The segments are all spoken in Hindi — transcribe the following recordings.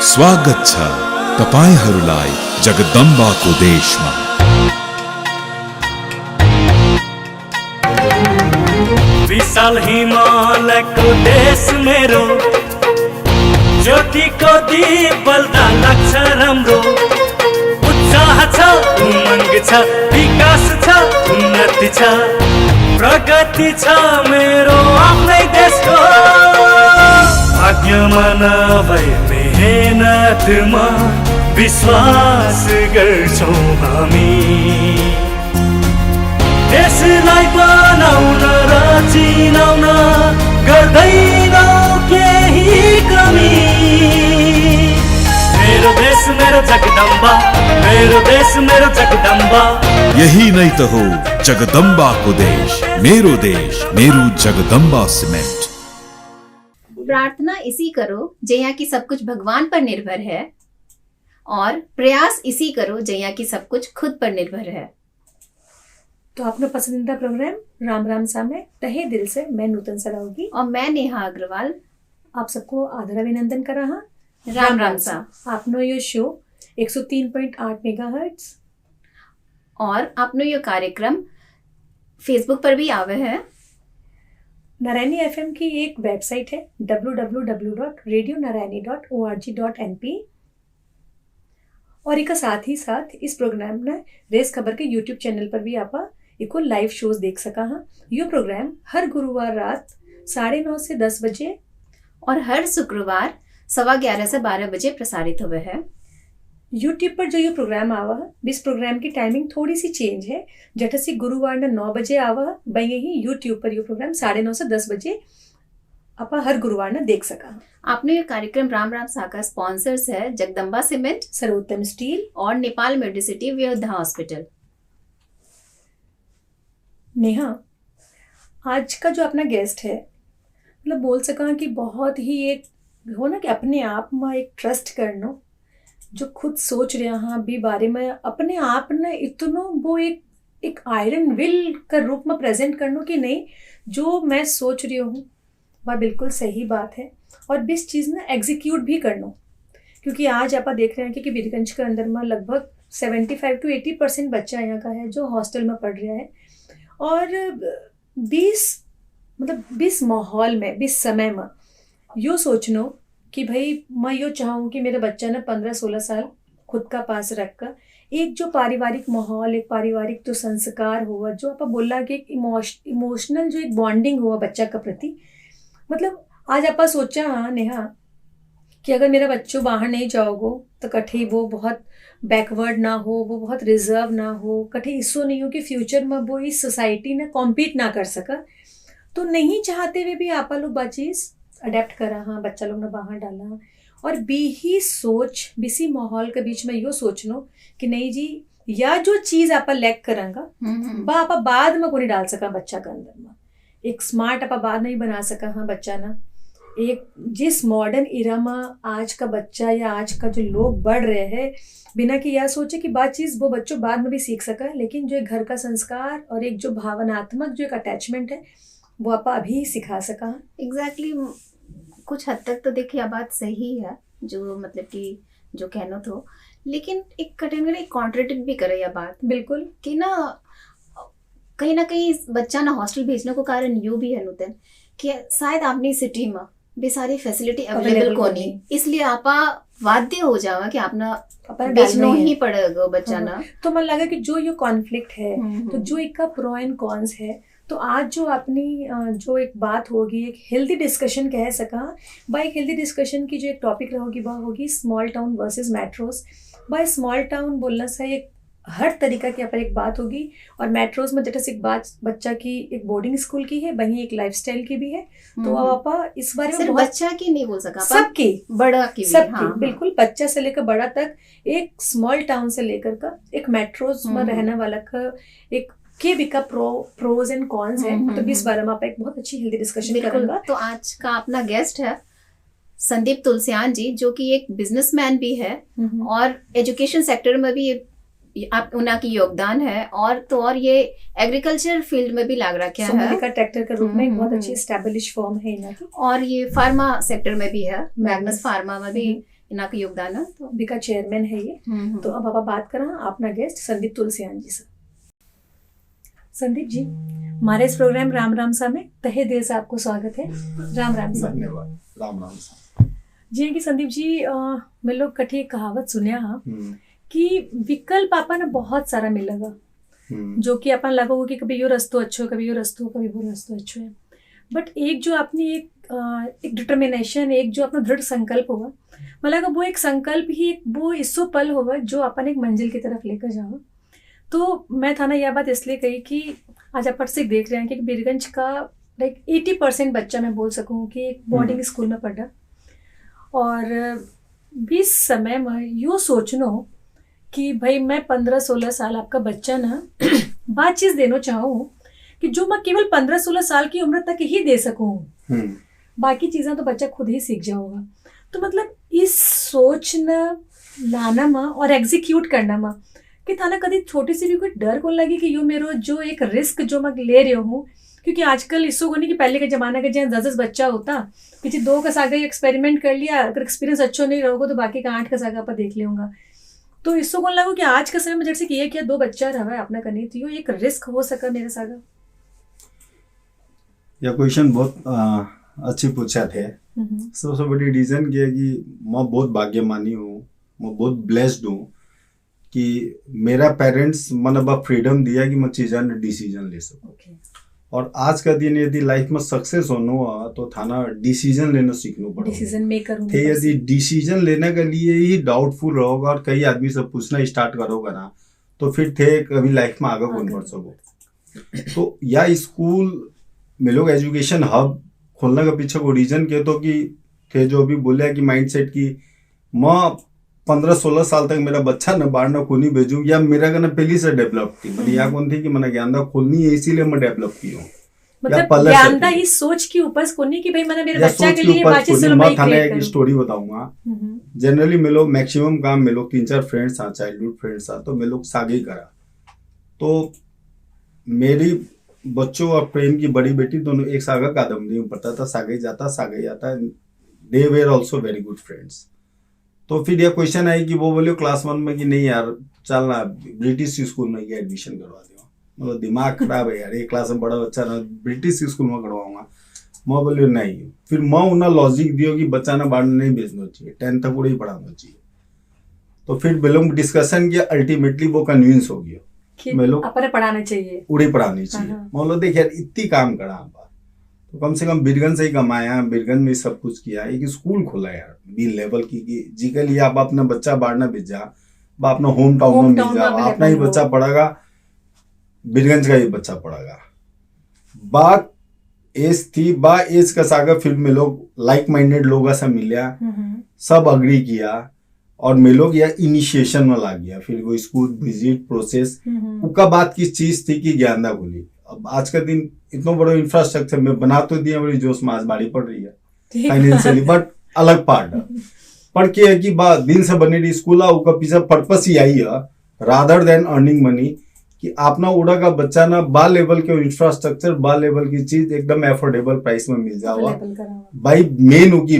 स्वागत छ तपाईहरूलाई जगदम्बाको देशमा। विशाल हिमालयको देश मेरो, ज्योतिको दीप बल्दा लाग्छ राम्रो। उत्साह छ, उमङ्ग छ, विकास छ, उन्नति छ, प्रगति छ मेरो आफ्नै देशको। भाग्यमा नभए मेहनतमा विश्वास गर्छौँ हामी। देशलाई बनाउन र चिनाउन गर्दैनौँ केही कमी। मेरो देश मेरो जगदम्बा, मेरो देश मेरो जगदम्बा। यही नै त हो जगदम्बाको देश, मेरो जगदम्बा सीमेंट। प्रार्थना इसी करो जया कि सब कुछ भगवान पर निर्भर है, और प्रयास इसी करो जया कि सब कुछ खुद पर निर्भर है। तो अपना पसंदीदा प्रोग्राम राम राम सा में तहे दिल से मैं नूतन सरावगी और मैं नेहा अग्रवाल आप सबको आदर अभिनंदन कर रहा। राम राम सा आपनो ये शो 103.8 मेगाहर्ट्ज और आपनो ये कार्यक्रम फेसबुक पर भी आवे है। नारायणी एफएम की एक वेबसाइट है www.radionarayani.org.np और एक साथ ही साथ इस प्रोग्राम ने रेस खबर के यूट्यूब चैनल पर भी आप इको लाइव शोज देख सका हाँ। यो प्रोग्राम हर गुरुवार रात 9:30 से 10 बजे और हर शुक्रवार 11:15 से 12 बजे प्रसारित हुए है। यूट्यूब पर जो ये प्रोग्राम आवा है, इस प्रोग्राम की टाइमिंग थोड़ी सी चेंज है। जैसे सी गुरुवार ने 9 बजे आवा, वही ही यूट्यूब पर ये प्रोग्राम 9:30 से 10 बजे आप हर गुरुवार ने देख सका। आपने ये कार्यक्रम राम राम सा का स्पॉन्सर्स है जगदम्बा सीमेंट, सर्वोत्तम स्टील और नेपाल मेडिसिटी वियोधा हॉस्पिटल। नेहा, आज का जो अपना गेस्ट है, मतलब बोल सका कि बहुत ही एक हो ना कि अपने आप में एक ट्रस्ट करना, जो खुद सोच रहे हाँ भी बारे में अपने आप ने इतना वो एक आयरन विल का रूप में प्रेजेंट करना कि नहीं जो मैं सोच रही हूँ वह बिल्कुल सही बात है, और बिस चीज़ ने एग्जीक्यूट भी करना। क्योंकि आज आप देख रहे हैं कि बीरगंज के अंदर में लगभग 75 to 80% बच्चा यहाँ का है जो हॉस्टल में पढ़ रहा है, और 20 माहौल में 20 समय में यो सोचनो कि भाई मैं यो चाहूँ कि मेरा बच्चा ना 15-16 साल खुद का पास रख कर एक जो पारिवारिक माहौल, एक पारिवारिक जो संस्कार हुआ, जो आप बोला कि एक इमोशनल जो एक बॉन्डिंग हुआ बच्चा का प्रति। मतलब आज आप सोचा हाँ नेहा कि अगर मेरा बच्चों बाहर नहीं जाओगो तो कठे वो बहुत बैकवर्ड ना हो, वो बहुत रिजर्व ना हो, कठे इसो नहीं हो कि फ्यूचर में वो इस सोसाइटी ने कॉम्पीट ना कर सका। तो नहीं चाहते हुए भी आप लोग बाचीज़ अडेप्ट करा हाँ, बच्चा लोग ने बाहर डाला, और ही सोच बिसी माहौल के बीच में यो सोचनो कि नहीं जी या जो चीज़ आप लैक करांगा बा आप बाद में कोई डाल सका बच्चा के अंदर में। एक स्मार्ट आप बाद नहीं बना सका हाँ बच्चा ना। एक जिस मॉडर्न इरा में आज का बच्चा या आज का जो लोग बढ़ रहे हैं, बिना कि यह सोचे कि बात चीज़ वो बच्चों बाद में भी सीख सका, लेकिन जो एक घर का संस्कार और एक जो भावनात्मक जो एक अटैचमेंट है वो आप अभी सिखा सका। एग्जैक्टली कुछ हद तक तो देखिए यह बात सही है जो मतलब कि जो कहना तो, लेकिन एक कठिन एक कॉन्ट्रडिक्ट भी करे यह बात बिल्कुल कि ना कहीं बच्चा ना हॉस्टल भेजने को कारण यूँ भी है नूतन कि शायद आपने सिटी में भी सारी फैसिलिटी अवेलेबल को नहीं, इसलिए आप वाद्य हो जावा कि आपना भेजना ही पड़ेगा बच्चा ना। तो मन लगा कि जो ये कॉन्फ्लिक्ट है तो जो एक का प्रो एंड कॉन्स है, तो आज जो अपनी जो एक बात होगी, एक हेल्दी डिस्कशन कह सका बा, एक हेल्दी डिस्कशन की जो एक टॉपिक रहोगी वह होगी small town versus metros. By small town बोलना से एक हर तरीका की पर एक बात होगी, और मेट्रोज में जैसे एक बात बच्चा की एक बोर्डिंग स्कूल की है, वहीं एक लाइफस्टाइल की भी है। तो आप इस बारे में बच्चा की नहीं बोल सका, सबकी बड़ा की भी, सबकी हाँ, बिल्कुल बच्चा से लेकर बड़ा तक, एक स्मॉल टाउन से लेकर का एक मेट्रोज में रहने वाला का एक के भी का प्रोज एंड कॉन्स है। तो इस बारे में आप एक बहुत अच्छी हेल्दी डिस्कशन करेंगे। तो आज का अपना गेस्ट है संदीप तुलसियान जी, जो कि एक बिजनेसमैन भी है और एजुकेशन सेक्टर में भी आप उनकी योगदान है, और ये एग्रीकल्चर फील्ड में भी लाग रखा है ट्रैक्टर के रूप में एक बहुत अच्छी एस्टैब्लिश फर्म है इनकी, और ये फार्मा सेक्टर में भी है, मैग्नस फार्मा में भी इना का योगदान है तो बिका चेयरमैन है ये। तो अब आप बात करा अपना गेस्ट संदीप तुलसियान जी से। संदीप जी, हमारे इस प्रोग्राम राम राम सा में तहे दिल से आपको स्वागत है। राम राम सा। धन्यवाद। राम राम सा। जी कि संदीप जी, मैं लोग कठी एक कहावत सुनिया हाँ कि विकल्प आपा ने बहुत सारा मिलेगा, जो कि अपन लगा हो कि कभी यो रस्तो अच्छो, कभी यो रस्तो, कभी वो रस्तो अच्छो है। बट एक जो आपने एक डिटर्मिनेशन, एक जो अपना दृढ़ संकल्प होगा, मैं लगा वो एक संकल्प ही एक वो इसो पल होगा जो अपन एक मंजिल की तरफ लेकर जाओ। तो मैं थाना यह बात इसलिए कही कि आज आप से देख रहे हैं कि बीरगंज का लाइक 80% बच्चा मैं बोल सकूँ कि एक बोर्डिंग स्कूल में पढ़ा, और 20 समय में यूँ सोचनो कि भाई मैं 15-16 साल आपका बच्चा ना बात चीज़ देना चाहूँ कि जो मैं केवल 15-16 साल की उम्र तक ही दे सकूँ, बाकी चीज़ें तो बच्चा खुद ही सीख जाओगा। तो मतलब इस सोच न लाना में और एग्जीक्यूट करना में कि थाना कभी छोटी सी भी कोई डर कौन लगी कि यो मेरो जो एक रिस्क जो मैं ले रही हूँ, क्योंकि आजकल इसो को नहीं कि पहले के ज़माने का जहाँ 10 बच्चा होता, किसी 2 का सागा एक्सपेरिमेंट कर लिया, अगर एक्सपीरियंस अच्छा नहीं रहोगे तो बाकी का 8 का सागा पर देख लेगा। तो इसको कौन लगो कि आज के समय में जैसे कि ये क्या 2 बच्चा रहा अपना करनी थी, यो एक रिस्क हो सका मेरे सागा। यह क्वेश्चन बहुत अच्छी पूछा थे। सबसे बड़ी रीजन ये है कि मैं बहुत भाग्यमानी हूँ, मैं बहुत ब्लेस्ड हूँ कि मेरा पेरेंट्स मन अब फ्रीडम दिया कि मैं चीज़ें डिसीजन ले सकूँ। और आज का दिन यदि लाइफ में सक्सेस होना हो तो थाना डिसीजन लेना सीखना पड़ेगा। डिसीजन मेकर थे यदि डिसीजन लेने के लिए ही डाउटफुल रहोगा और कई आदमी से पूछना स्टार्ट करोगे ना, तो फिर थे कभी लाइफ में आगे कौन बढ़ सको। तो या स्कूल में लोग एजुकेशन हब खोलने का पीछे को रीजन के तो कि थे जो अभी बोले कि माइंडसेट की मैं 15-16 साल तक मेरा बच्चा न बाहर न खोनी भेजूँ, या मेरा कहना पहली से डेवलप थी मैंने या कौन थी कि मैंने ज्ञानदा खोलनी है इसीलिए मैं डेवलप की हूँ। मतलब ज्ञानदा इस सोच की उपज कोनी कि भाई मैंने मेरे बच्चा के लिए बातचीत से मैं थाने एक स्टोरी बताऊंगा। जनरली मैं लोग मैक्सिमम काम में लोग 3-4 फ्रेंड्स आ, चाइल्डहुड फ्रेंड्स आ, तो मैं लोग सागे करा। तो मेरी बच्चों और प्रेम की बड़ी बेटी दोनों एक सागा कादम नहीं पड़ता था, सागे जाता सागे जाता, they were also very good friends. तो फिर यह क्वेश्चन आई कि वो बोले क्लास 1 में कि नहीं यार चलना ब्रिटिश स्कूल में ये एडमिशन करवा दो। मतलब दिमाग खराब है यार, एक क्लास में बड़ा बच्चा ना ब्रिटिश स्कूल में करवाऊंगा। मैं बोले नहीं। फिर मैं उन्हें लॉजिक दियो कि बच्चा ना बाहर नहीं भेजना चाहिए, 10 तक उड़े ही पढ़ाना चाहिए। तो फिर बिलोंग डिस्कशन किया, अल्टीमेटली वो कन्विंस हो गया मैं लोग पढ़ाना चाहिए, उड़ी पढ़ानी चाहिए। मैं बोलो देख यार इतनी काम करा तो कम से कम बीरगंज से ही कमाया, बीरगंज में सब कुछ किया, एक स्कूल खोला यार बी लेवल की जी के लिए आप अपना बच्चा बाहर ना भेजा, अपना होम टाउन में भेजा, अपना ही बच्चा पढ़ेगा, बीरगंज का ही बच्चा पढ़ेगा। बात एज थी, बा एज का सागा फिर में लोग लाइक माइंडेड लोगों से मिलिया, सब अग्री किया और मैं लोग या इनिशिएशन में ला गया। फिर वो स्कूल विजिट प्रोसेस उसका बात की चीज थी कि ज्ञानदा बोली। अब आज का दिन इतना बड़ा इंफ्रास्ट्रक्चर में बना तो दिया, बड़ी जोश में आज बाड़ी पड़ रही है फाइनेंशियली, बट अलग पार्ट है। पर क्या है कि दिन से बनी रही स्कूल उसका पीछे पर्पस ही आई है रादर देन अर्निंग मनी, कि आपना उड़ा का बच्चा ना बा लेवल के इंफ्रास्ट्रक्चर, बा लेवल की चीज एकदम एफोर्डेबल प्राइस में मिल जाओ भाई। मेन उनकी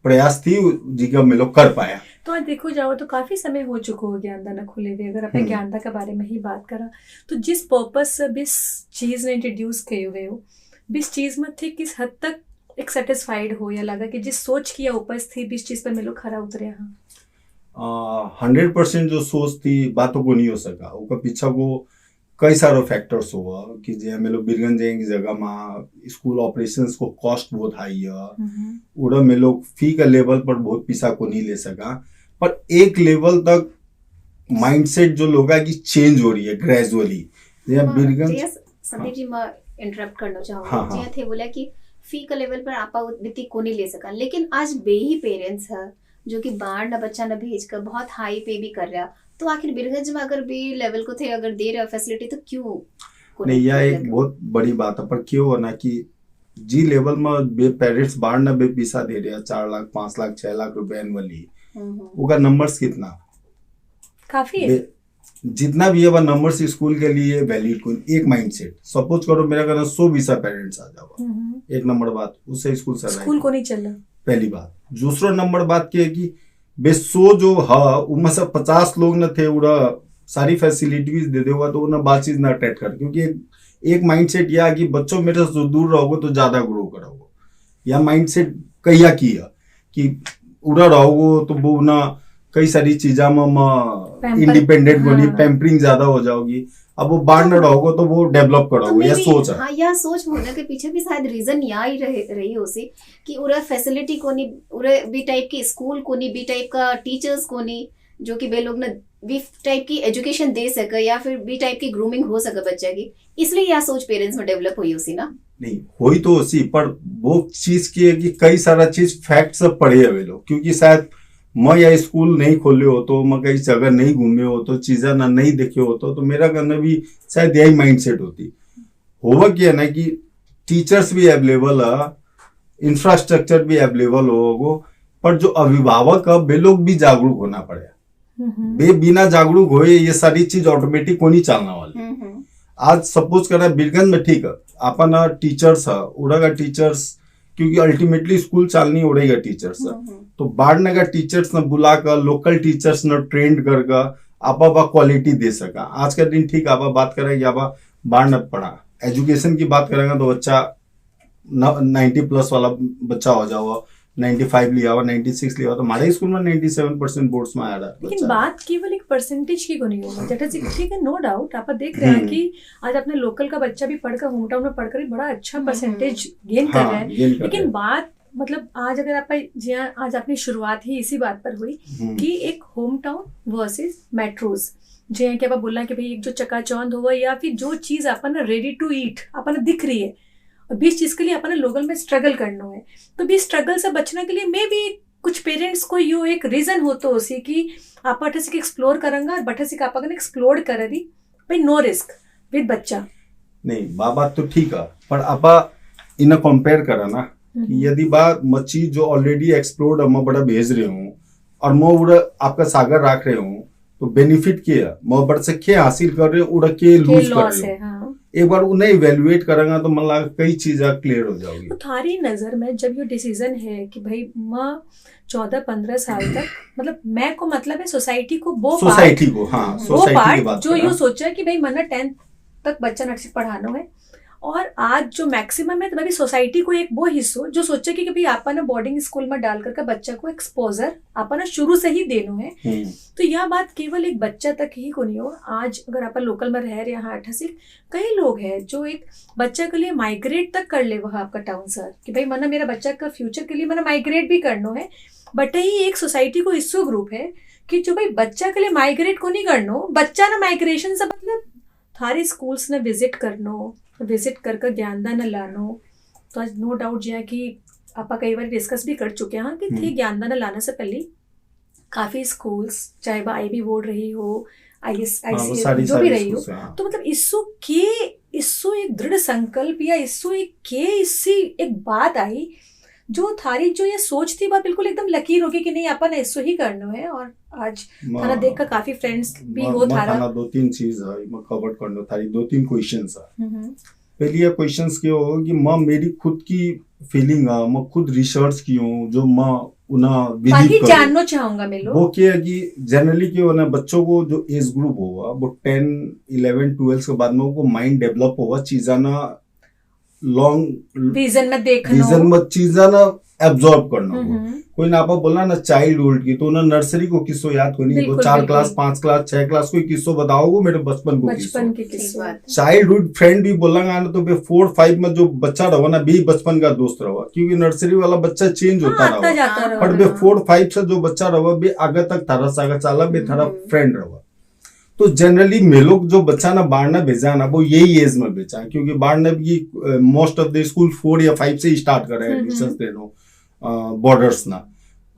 प्रयास थी जिसका मैं लोग कर पाया। तो आज देखो जाओ तो काफी समय हो चुका हो ज्ञानदा न खुले हुए। अगर अपने ज्ञानदा के बारे में ही बात करा तो जिस पर्पस से बिस चीज ने इंट्रोड्यूस किए हुए हो, बिस चीज में थे किस हद तक एक सेटिस्फाइड हो या लगा कि जिस सोच की उपज थी बिस चीज पर मैं लोग खरा उतरे। हाँ 100% जो सोच थी बातों को नहीं हो सका, उसका पीछा को कई सारे फैक्टर्स हुआ कि जे हम लोग बीरगंज जाएंगे जगह में स्कूल ऑपरेशंस को कॉस्ट बहुत हाई है, उड़ा में लोग फी का लेवल पर बहुत पैसा को नहीं ले सका। पर एक लेवल तक माइंडसेट जो लोग की चेंज हो रही है ग्रेजुअली। संदीप जी मैं इंटरप्ट करना चाहूंगी। जिया थे बोला कि फी का लेवल पर आपा वित्ती को नहीं ले सका, लेकिन आज बेही पेरेंट्स है जो कि बाहर ना बच्चा ना भेज कर बहुत हाई पे भी कर रहा, तो आखिर बीरगंज में अगर बी लेवल को थे अगर दे रहा फैसिलिटी तो क्यों नहीं। यह एक बहुत बड़ी बात है, पर क्यों ना कि जी लेवल में पेरेंट्स बाहर ना बे पैसा दे रहे 4 लाख 5 लाख 6 लाख रुपए एनुअली, उसका नंबर्स कितना काफी है। जितना भी है वह नंबर्स स्कूल के लिए वैलिड को एक माइंडसेट। सपोज करो मेरा कहना 100 20 पेरेंट्स आ जाओ, एक नंबर बात उससे स्कूल को नहीं चल रहा, पहली बात। दूसरो नंबर बात की है कि बेसो जो है उनमें से 50 लोग न थे उड़ा सारी फैसिलिटीज दे देगा तो उन्हें बात चीज ना अट्रैक्ट कर, क्योंकि एक माइंडसेट यह है कि बच्चों मेरे से दूर रहोगे तो ज्यादा ग्रो करोगे। या माइंडसेट कहिया की है कि उड़ा रहोगे तो वो ना कई सारी चीजा में इंडिपेंडेंट बनी, पैम्परिंग ज्यादा हो जाओगी। अब वो बाहर न रहोगे तो वो डेवलप करोगे, यह सोच है। हाँ, यह सोच होने के पीछे भी शायद रीजन यह ही रही उसी कि उरा फैसिलिटी कोनी, उरे बी टाइप की स्कूल कोनी, बी टाइप का टीचर्स कोनी जो कि वे लोग ना बी टाइप की एजुकेशन दे सके या फिर बी टाइप की ग्रूमिंग हो सके बच्चे की, इसलिए यह सोच पेरेंट्स में डेवलप हुई उसी ना। नहीं हुई तो उसी, पर वो चीज की है कि कई सारा चीज फैक्ट सब पढ़े है वे लोग, क्योंकि शायद मैं या स्कूल नहीं खोले हो तो मैं कहीं जगह नहीं घूमे हो तो चीजें ना नहीं देखे हो तो मेरा कहना भी शायद यही माइंडसेट होती होगा कि है ना कि टीचर्स भी अवेलेबल है, इंफ्रास्ट्रक्चर भी अवेलेबल होगा, पर जो अभिभावक है वे लोग भी जागरूक होना पड़ेगा। वे बिना जागरूक होए ये सारी चीज ऑटोमेटिक को नहीं चलना वाली। आज सपोज करना बीरगंज में ठीक है अपन टीचर्स है उड़ेगा टीचर्स, क्योंकि अल्टीमेटली स्कूल चलनी उड़ेगा टीचर्स तो बाढ़ का टीचर्स न बुला कर लोकल टीचर्स न ट्रेंड कर आप क्वालिटी दे सका। आज का दिन ठीक आप बात करेंगे आप बाढ़ न पढ़ा, एजुकेशन की बात करेंगे तो बच्चा 90+ वाला बच्चा हो जाओ, 95 लिया हुआ, 96 लिया हुआ, तो हमारे स्कूल में 97% बोर्ड्स में आ रहा है। लेकिन बात केवल एक परसेंटेज की को नहीं होगा जेठा जी, ठीक है, नो डाउट आप देख रहे हैं कि आज अपने लोकल का बच्चा भी पढ़कर होम टाउन में पढ़कर बड़ा अच्छा परसेंटेज गेन कर रहा है। लेकिन बात मतलब आज अगर आप आज अपनी शुरुआत ही इसी बात पर हुई कि एक होम टाउन वर्सेस मेट्रोज, जे कि आप बोलना कि भाई एक जो चकाचौंध हुआ या फिर जो चीज अपन रेडी टू ईट अपन दिख रही है, बीस चीज के लिए अपन लोकल में स्ट्रगल करना है, तो भी स्ट्रगल से बचने के लिए मे भी कुछ पेरेंट्स को यो एक रीजन हो तो उसी कि आप बठे से एक्सप्लोर करेंगे और बठे से आप अगर एक्सप्लोर कर दी भाई नो रिस्क विद बच्चा। नहीं बात तो ठीक है, पर आप इन्हें कंपेयर करा ना कि यदि बात मच्छी जो ऑलरेडी एक्सप्लोर्ड मैं बड़ा भेज रहे हूँ और मैं उड़ा आपका सागर रख रहे हूँ तो बेनिफिट क्या है, मैं बड़ा से क्या हासिल कर रहे हूँ उड़ा के लूज कर रहे हूँ। एक बार उन्हें इवेल्युएट करेंगे तो मतलब कई चीजें क्लियर हो जाएगी। तो थारी नजर में जब ये डिसीजन है कि भाई माँ 14-15 साल तक मतलब मैं को मतलब है सोसाइटी को वो सोसाइटी को, हाँ सोसाइटी की बात जो यूँ सोचा कि भाई मना 10th तक बच्चा नर्सरी पढ़ाना है, और आज जो मैक्सिमम है तो भाई सोसाइटी को एक वो हिस्सो जो सोचे कि भाई आपा ना बोर्डिंग स्कूल में डाल करके बच्चा को एक्सपोजर आपा ना शुरू से ही देना है। तो यह बात केवल एक बच्चा तक ही को नहीं हो, आज अगर आप लोकल में रह रहे हैं 8 से कई लोग हैं जो एक बच्चा के लिए माइग्रेट तक कर ले वह आपका टाउन सर कि भाई मना मेरा बच्चा का फ्यूचर के लिए मना माइग्रेट भी करना है, बट ही एक सोसाइटी को इस्सो ग्रुप है कि जो भाई बच्चा के लिए माइग्रेट को नहीं करना, बच्चा ना माइग्रेशन से मतलब थारे स्कूल्स ने विजिट करनो, विजिट कर ज्ञानदान लानो। तो आज नो डाउट जो है कि आप कई बार डिस्कस भी कर चुके हैं कि थे ज्ञानदान लाने से पहले काफी स्कूल्स चाहे वह IB बोर्ड रही हो, IC जो भी रही हो, तो मतलब इससे एक दृढ़ संकल्प या इससे एक बात आई जो थारी जो ये सोच थी बात बिल्कुल एकदम लकीर होगी कि नहीं अपन ऐसो ही करना है। और आज थारा देख कर काफी फ्रेंड्स भी हो थारा 2-3 चीज है मैं कवर करना थारी 2-3 क्वेश्चंस है। पहली ये क्वेश्चंस के हो कि मां मेरी खुद की फीलिंग है, मैं खुद रिसर्च की हूँ जो मां उन्हें बिलीव कर जानना चाहूंगा मैं लोग वो क्या है कि जनरली क्या होना बच्चों को जो एज ग्रुप होगा वो 10, 11, 12 के बाद में वो माइंड डेवलप होगा चीजा ना लॉन्ग विजन में चीजा ना एब्जॉर्ब करना कोई ना आप बोलना ना चाइल्डहुड की तो ना नर्सरी को किस्सो याद को नहीं, वो 4 क्लास 5 क्लास 6 क्लास कोई किस्सो बताओगे मेरे बचपन को किस्सो। चाइल्डहुड फ्रेंड भी बोलेंगे ना तो 4-5 में जो बच्चा रहो ना भी बचपन का दोस्त रहो, क्योंकि नर्सरी वाला बच्चा चेंज होता रहो, पर 4-5 से जो बच्चा रहो भी आगे तक थारा सागा चाला भी थारा फ्रेंड रहो। तो जनरली मैं लोग जो बच्चा ना बाढ़ भेजा ना वो यही एज में भेजा, क्योंकि बाढ़ की मोस्ट ऑफ द स्कूल 4 या 5 से ही स्टार्ट कर रहे हैं एडमिशन देना बॉर्डर्स ना,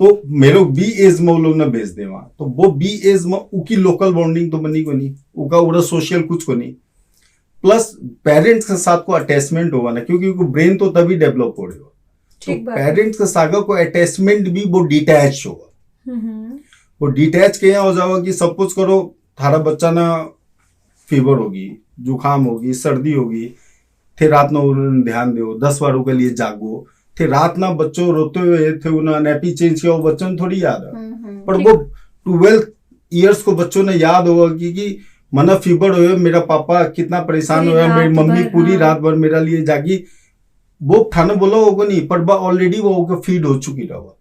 तो मेरे लोग बी एज में वो लोग ना भेज दे वहां, तो वो बी एज में उकी लोकल बॉन्डिंग तो बनी को नहीं, उका उड़ा सोशल कुछ को नहीं, प्लस पेरेंट्स के साथ को अटैचमेंट होगा ना, क्योंकि ब्रेन तो तभी डेवलप हो रही हो, तो पेरेंट्स के साथ को अटैचमेंट भी वो डिटैच होगा। वो डिटैच क्या हो जाओगा कि सपोज करो थारा बच्चा ना फीवर होगी, जुकाम होगी, सर्दी होगी, फिर रात में ध्यान दो 10 बार के लिए जागो, थे रात ना बच्चों रोते हुए थे उन्हें नैपी चेंज किया, वो बच्चों ने थोड़ी याद है। पर वो 12 ईयर्स को बच्चों ने याद होगा कि मना फीवर हुए, मेरा पापा कितना परेशान हुआ, मेरी मम्मी पूरी रात भर मेरा लिए जागी। वो थाने बोला होगा नहीं, पर ऑलरेडी वो फीड हो चुकी रहा।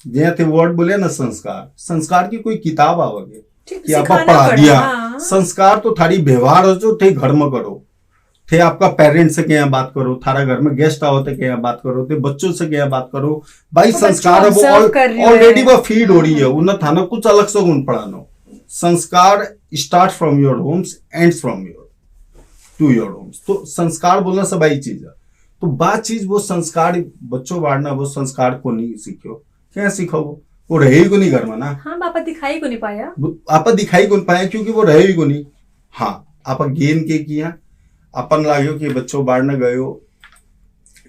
जहाँ थे वर्ड बोले ना संस्कार, संस्कार की कोई किताब आवागे कि आप पढ़ा दिया। संस्कार तो थारी व्यवहार हो जो थे घर में करो, थे आपका पेरेंट्स से क्या बात करो, थारा घर में गेस्ट आओ तो क्या बात करो, थे बच्चों से क्या बात करो। भाई तो संस्कार है वो ऑलरेडी वो फीड हो रही है, उन्हें थाना कुछ अलग से गुण पढ़ाना। संस्कार start from your homes ends from your to your homes. तो संस्कार बोलना सब आई चीज है। तो बात चीज वो संस्कार बच्चों बांटना, वो संस्कार को नहीं सीखो, क्या सीखो वो रहे ही को नहीं घर में ना। हाँ, पापा दिखाई को नहीं पाया, आप दिखाई को नहीं पाया क्योंकि वो रहे ही को नहीं। हाँ, आप गेन के किया, अपन लाग्यो कि बच्चों बाढ़ गए हो,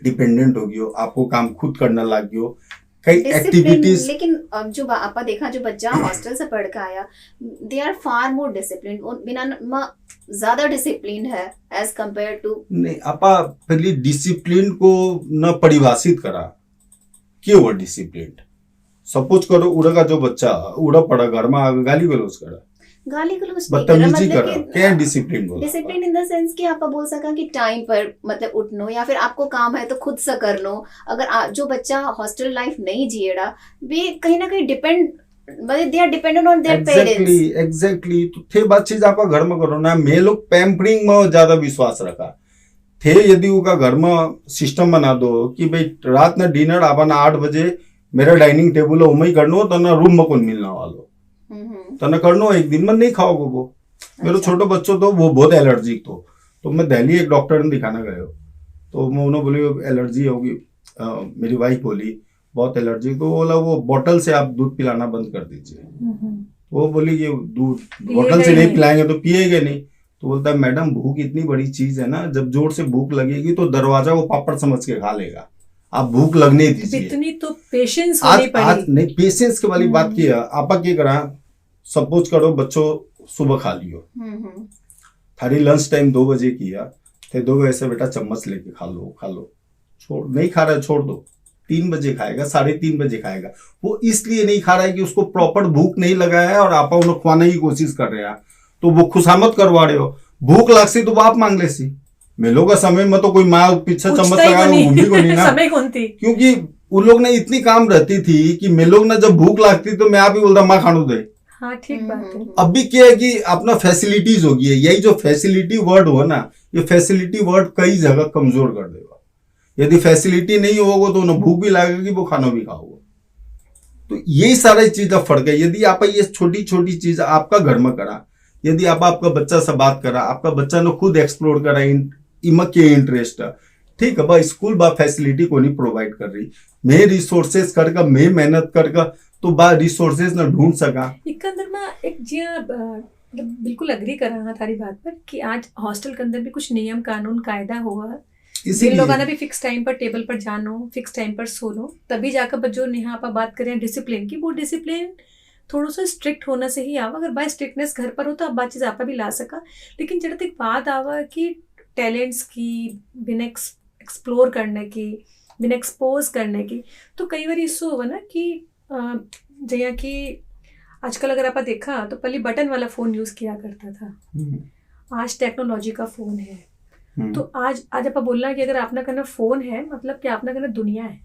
डिपेंडेंट हो गयो, आपको काम खुद करना लग गयो, कई एक्टिविटीज। लेकिन अब जो आपा देखा जो बच्चा हॉस्टल से पढ़ के आया, they are far more discipline, बिना ज्यादा डिसिप्लिन है एज कंपेयर टू। नहीं, आपा पहले डिसिप्लिन को न परिभाषित करा कि वो डिसिप्लिन। सपोज करो उड़ा का जो बच्चा उड़ा पड़ा घर में गाली गलौज करा, गाली गलौज बदतमीजी करा, क्या डिसिप्लिन बोला? डिसिप्लिन इन द सेंस कि आप बोल सका कि टाइम पर मतलब उठनो, या फिर आपको काम है तो खुद से कर लो। अगर जो बच्चा हॉस्टल लाइफ नहीं जिएड़ा, वे कहीं ना कहीं depend, they are dependent on their parents. Exactly. तो थे बात चीज आप घर में करो ना। मैं लोग पैम्परिंग में ज्यादा विश्वास रखा थे। यदि उनका घर में सिस्टम बना दो कि भाई रात ना डिनर आप ना 8 बजे मेरा डाइनिंग टेबल है उमें करनो, तो ना रूम में कौन मिलना वालो तो ना करनो, एक दिन में नहीं खाओगे वो। मेरे छोटे बच्चों तो वो बहुत एलर्जिक तो मैं दिल्ली एक डॉक्टर ने दिखाना गए, तो मैं उन्होंने बोली एलर्जी होगी। मेरी वाइफ बोली बहुत एलर्जी, तो बोला वो बोतल से आप दूध पिलाना बंद कर दीजिए। वो बोली कि दूध बोतल से नहीं पिलाएंगे तो पिएगा नहीं। तो बोलता है मैडम भूख इतनी बड़ी चीज है ना, जब जोर से भूख लगेगी तो दरवाजा वो पापड़ समझ के खा लेगा, आप भूख लगने दीजिए। इतनी तो पेशेंस होनी पड़ी। नहीं, पेशेंस के वाली बात की है। आप क्या करा, सपोज करो बच्चों सुबह खा लियो, थारी लंच टाइम 2 बजे किया, थे 2 बजे से बेटा चम्मच लेके खा लो, छोड़ नहीं खा रहा है छोड़ दो, 3 बजे खाएगा, 3:30 बजे खाएगा। वो इसलिए नहीं खा रहा है कि उसको प्रॉपर भूख नहीं लगा है और आप उन्हें खुआने की कोशिश कर रहे हैं, तो वो खुशामद करवा रहे हो। भूख लगसी तो आप मांग ले सी। मेलों का समय में तो कोई माँ पीछे चम्मच लगा घूमी को नहीं ना, समय कौन थी, क्योंकि उन लोग ने इतनी काम रहती थी कि मेलों ना जब भूख लगती तो मैं आप ही बोलता माँ खानो दे। हाँ ठीक बात है। अभी क्या है कि अपना फैसिलिटीज होगी है, यही जो फैसिलिटी वर्ड हो ना, ये फैसिलिटी वर्ड कई जगह कमजोर कर देगा। यदि फैसिलिटी नहीं होगा तो उन्हें भूख भी लगेगी, वो खाना भी खाओगे। तो यही सारी चीज फर्क है। यदि आप ये छोटी छोटी चीज आपका घर में करा, यदि आपका बच्चा से बात करा, आपका बच्चा ने खुद एक्सप्लोर करा इमक के इंटरेस्ट है, ठीक है भाई स्कूल बा फैसिलिटी को नहीं प्रोवाइड कर रही, मैं रिसोर्सेस करके मैं मेहनत करके तो बा रिसोर्सेस न ढूंढ सका। एक अंदर में एक जिया बिल्कुल अग्री कर रहा थारी बात पर कि आज हॉस्टल के अंदर भी कुछ नियम कानून कायदा हुआ, जिन लोगों ने भी फिक्स टाइम पर टेबल पर जानो, फिक्स टाइम पर सोनो, तभी जाकर बच्चों नेहा आप बात करें डिसिप्लिन की, वो डिसिप्लिन थोड़ा सा स्ट्रिक्ट होना से ही आवा। अगर बाय स्ट्रिक्टनेस घर पर हो तो अब बात चीज आप भी ला सका, लेकिन जब तक बात आवा कि टैलेंट्स की बिना एक्सप्लोर करने की, बिना एक्सपोज करने की, तो कई बार इससे होगा ना कि जैया कि आजकल अगर आप देखा तो पहले बटन वाला फोन यूज किया करता था, आज टेक्नोलॉजी का फोन है। तो आज आप बोलना कि अगर आपना करना फोन है मतलब कि आपना करना दुनिया है।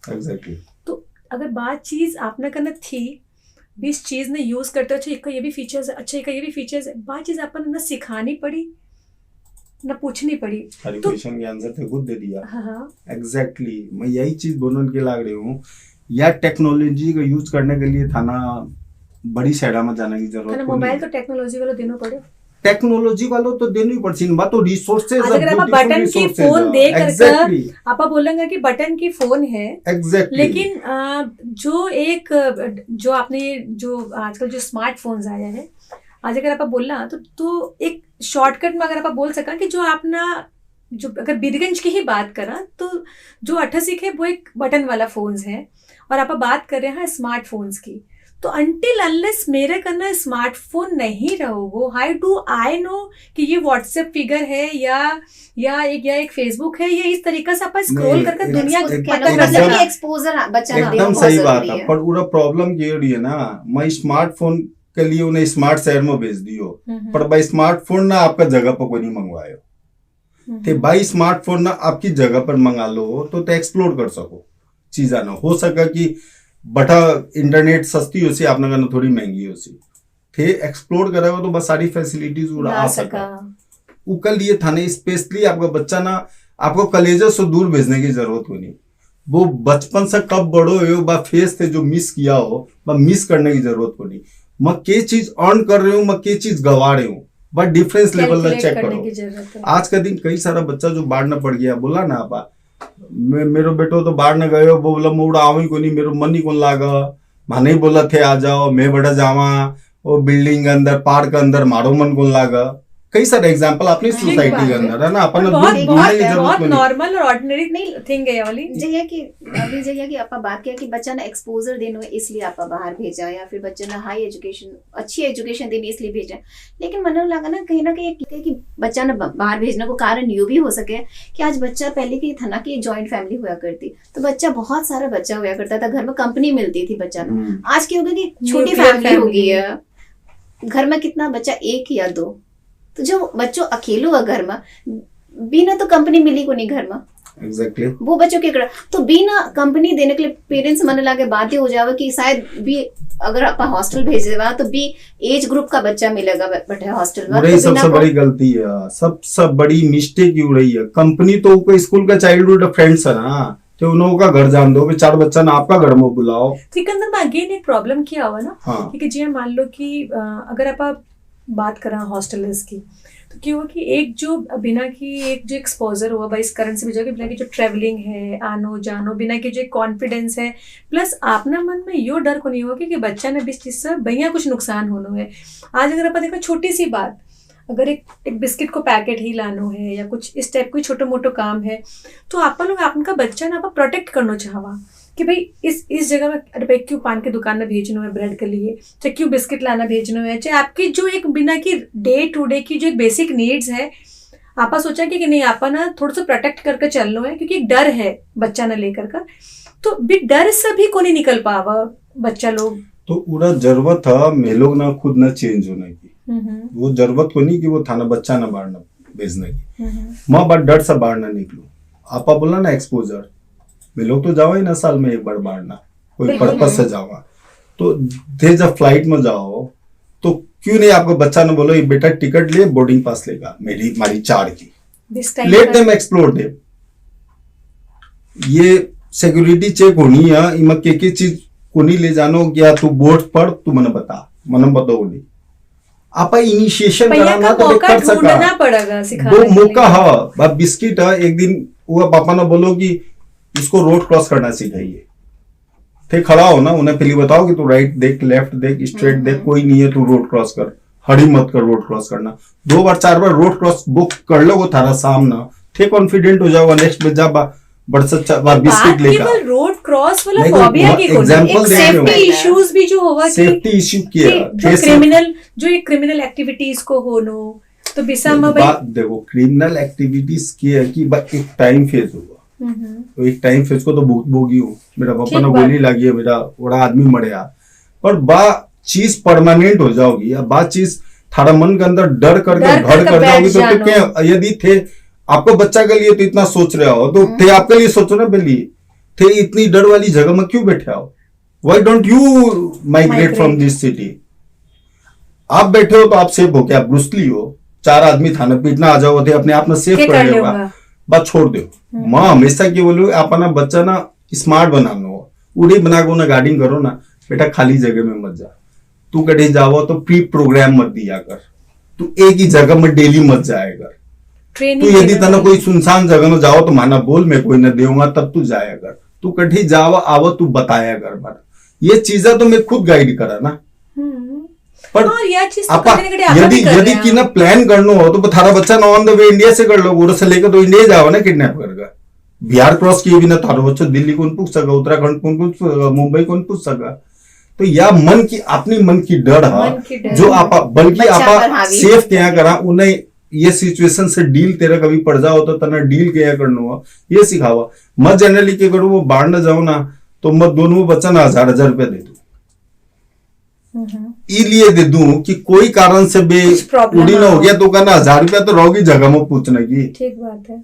Exactly. तो अगर बात चीज आपना करना थी, भी इस चीज ने यूज करते अच्छा इसका ये भी फीचर्स है, अच्छा इसका ये भी फीचर्स है, बात चीज अपन न सिखानी पड़ी न पूछनी पड़ी। हर तो क्वेश्चन के आंसर थे खुद दे दिया। हाँ एग्जैक्टली मैं यही चीज बोलने के लाग रही हूँ, या टेक्नोलॉजी का यूज करने के लिए थाना बड़ी शहरा में जाने की जरूरत नहीं। मोबाइल तो टेक्नोलॉजी वालों देना पड़े, टेक्नोलॉजी वालों तो देनी पड़ती बात तो रिसोर्सेज। अगर आप बटन की फोन दे कर आप बोलेंगे कि बटन की फोन है, एग्जैक्टली। लेकिन जो आपने जो आजकल जो स्मार्टफोन्स आए हैं, आज अगर आप बोलना तो एक शॉर्टकट में अगर आप बोल सका कि जो आपना जो अगर बीरगंज की ही बात करा तो जो 88 है वो एक बटन वाला फोन्स है, और आप बात कर रहे हैं स्मार्टफोन्स की, तो अनटिल अनलेस मेरे कन्ना स्मार्टफोन नहीं रहोगो, हाउ डू आई नो कि ये व्हाट्सएप फिगर है या एक फेसबुक है, ये इस तरीके से आप स्क्रॉल नहीं, करके एक- दुनिया एक- पता एक- कर एकदम- सकते। एक्सपोजर बच्चा ना दे, एकदम बहुत सही बात जरूरी है, पर पूरा प्रॉब्लम ये हो रही है ना, मैं स्मार्टफोन के लिए उन्हें स्मार्ट शहर में भेज दियो, पर भाई स्मार्टफोन ना आपका जगह पर कोई नहीं मंगवायो थे भाई, स्मार्टफोन ना आपकी जगह पर मंगा लो तो एक्सप्लोर कर सको चीजा ना हो सका कि बटा इंटरनेट सस्ती हो सी आपने कहना थोड़ी महंगी हो सी थे, एक्सप्लोर करेगा तो बस सारी फैसिलिटीज उड़ा आ सका। उकल लिए थाने स्पेशली आपका बच्चा ना आपको कलेजे से दूर भेजने की जरूरत होनी, वो बचपन से कब बड़ो हो बा फेस थे जो मिस किया हो बा मिस करने की जरूरत होनी, मैं के चीज अर्न कर रही हूँ, मैं के चीज गवा रही हूँ, बट डिफरेंस लेवल में चेक करो। आज का दिन कई सारा बच्चा जो बाढ़ न पड़ गया, बोला ना आप मेरो बेटो तो बाढ़ न गयो, वो बोला मुड़ा आवी को नहीं, मेरो मन ही कौन लागा, माने ही बोला थे आ जाओ, मैं बड़ा जावा वो बिल्डिंग के अंदर पार्क के अंदर मारो मन कौन लागा। कई सारे एग्जांपल अपनी सोसाइटी के अंदर है ना, अपन बहुत नॉर्मल और ऑर्डिनरी थिंग है वाली। जैसे कि अभी जैसे कि आपा बात किया कि बच्चा ना एक्सपोजर देने में इसलिए आपा बाहर भेजा, या फिर बच्चा ना हाई एजुकेशन अच्छी एजुकेशन देने इसलिए भेजा, लेकिन मन लगा ना कहीं कि बच्चा ना बाहर भेजने को कारण ये भी हो सके कि आज बच्चा पहले की था ना कि जॉइंट फैमिली हुआ करती, तो बच्चा बहुत सारा बच्चा हुआ करता था, घर में कंपनी मिलती थी बच्चा ना। आज की हो गई कि छोटी फैमिली हो गई है, घर में कितना बच्चा, एक या दो, तो जो बच्चों अकेलो है घर में, बिना तो कंपनी मिली को नहीं घर में एग्जैक्टली वो बच्चों के तो बिना कंपनी देने के लिए पेरेंट्स मन लगे बातें हो जावे कि शायद भी अगर आप हॉस्टल भेज देवा तो बी एज ग्रुप का बच्चा मिलेगा बैठे हॉस्टल में, तो सबसे बड़ी गलती है, सबसे बड़ी मिस्टेक हो रही है। कंपनी तो कोई स्कूल का चाइल्डहुड फ्रेंड्स है ना, तो उन्हों का घर जान दो, चार बच्चा ना आपका घर में बुलाओ। सिकंदर में अगेन एक प्रॉब्लम क्या हुआ ना, हाँ। कि जी मान लो कि अगर आप बात करा हॉस्टलर्स की, तो क्या हुआ कि एक जो बिना की एक जो एक्सपोजर हुआ भाई इस कारण से भी जाके बिना की जो ट्रेवलिंग है, आनो जानो, बिना की जो कॉन्फिडेंस है, प्लस आपना मन में यो डर को नहीं हुआ कि बच्चा ने बीस चीज से भैया कुछ नुकसान होना है। आज अगर आप देखो छोटी सी बात, अगर एक बिस्किट को पैकेट ही लानो है या कुछ इस टाइप कोई छोटो मोटो काम है, तो आप लोग आपका बच्चा ना आप प्रोटेक्ट करना चाहवा कि भाई इस जगह में, अरे भाई क्यों पान की दुकान में भेजना है ब्रेड के लिए, चाहे क्यों बिस्किट लाना भेजना है, चाहे आपकी जो एक बिना की डे टू डे की जो एक बेसिक नीड्स है, आपा सोचा कि नहीं आपा ना थोड़ा सा प्रोटेक्ट करके चलना है, क्योंकि एक डर है बच्चा ना लेकर का, तो भी डर से भी को नहीं निकल पावा बच्चा लोग। तो पूरा जरूरत है मैं लोग ना खुद ना चेंज होने की, वो जरूरत को नहीं कि वो थाना बच्चा ना बाहर ना भेजने की, मैं बट डर से बाहर ना निकलू। आपा बोला ना एक्सपोजर, मैं लोग तो जावा ही ना साल में एक बार बाहर ना, कोई पर्पज से जावा, तो थे जब फ्लाइट में जाओ तो क्यों नहीं आपको बच्चा ने बोलो ये बेटा टिकट ले, बोर्डिंग पास लेगा हमारी 4 की, लेट देम एक्सप्लोर दे, ये सिक्योरिटी चेक होनी है, इमा के चीज को नहीं ले जानो, क्या तू बोर्ड पढ़, तू मने बता, मने बताओ नहीं आपा इनिशिएशन कराना तो कर सका पड़ेगा, वो मौका है। बिस्किट है, एक दिन वो पापा ने बोलो कि इसको रोड क्रॉस करना सिखाइए, थे खड़ा हो ना, उन्हें पहले बताओ कि तू राइट देख, लेफ्ट देख, स्ट्रेट देख, कोई नहीं है, तू रोड क्रॉस कर, हड़ी मत कर रोड क्रॉस करना। 2 बार 4 बार रोड क्रॉस बुक कर लो वो थारा सामना, थे कॉन्फिडेंट हो जाओगा, नेक्स्ट में जा बड़ सच्चा बिस्किट लेकर रोड क्रॉस वाला फोबिया की एग्जांपल दे रहे हो, सेफ्टी इश्यूज भी जो होगा, सेफ्टी इश्यू किया जो ये क्रिमिनल एक्टिविटीज को होनो, तो बिसा में बात देखो क्रिमिनल एक्टिविटीज की है कि एक टाइम फेज होगा, तो एक टाइम फेज को तो भोगी हूँ, मेरा पापा ने गोली लगी है, मेरा बड़ा आदमी मरेगा, पर बा चीज परमानेंट हो जाओगी, या बा चीज थारा मन के अंदर डर करके घर कर जाओगी, तो क्या यदि थे आपको बच्चा के लिए तो इतना सोच रहे हो, तो थे आपके लिए सोचो ना, पहले थे इतनी डर वाली जगह में क्यों बैठे हो, why don't you migrate from this city. आप बैठे हो तो आप सेफ हो, क्या आप ब्रूसली हो, 4 आदमी थाना पीटना आ जाओ, थे अपने आप में सेफ कर लेगा, बात छोड़ दो। माँ हमेशा क्या बोलू, अपना बच्चा ना स्मार्ट बनाना हो, उड़ी बना को ना गार्डिंग करो ना, बेटा खाली जगह में मत जा, तू कहीं जाओ तो प्री प्रोग्राम मत दिया कर, तू एक ही जगह में डेली मत जाया कर, तू यदि तना कोई सुनसान जगह में जाओ तो माना बोल मैं कोई न देऊंगा, तब तू जाया कर, तू कहीं जाओ आवो तू बताया कर, बार ये चीजें तो मैं खुद गाइड करा ना, पर यदि की ना प्लान करना हो तो थारा बच्चा ना ऑन द वे इंडिया से कर लो, उधर से लेकर तो इंडिया जाओ ना किडनैप करके, बिहार क्रॉस किए भी ना थारो बच्चों दिल्ली कौन पूछ सका, उत्तराखंड कौन पूछ सका, मुंबई कौन पूछ सका, तो या मन की अपनी मन की डर मन की है डर जो है। आप बल्कि बच्चा पर आप हावी सेफ है। क्या करा उन्हें ये सिचुएशन से डील तेरा कभी पड़ जाओ तो तना डील क्या करना हुआ ये सिखावा। मैं जनरली क्या करूँ वो बाढ़ न जाओ ना तो मैं दोनों बच्चा ना 1000 रुपया दे दूं इसलिए दे दूं कि कोई कारण से बे कुछ problem उड़ी ना हो हो। गया तो कहना 1000 रुपया तो रहोगी जगह में पूछने की। ठीक बात है।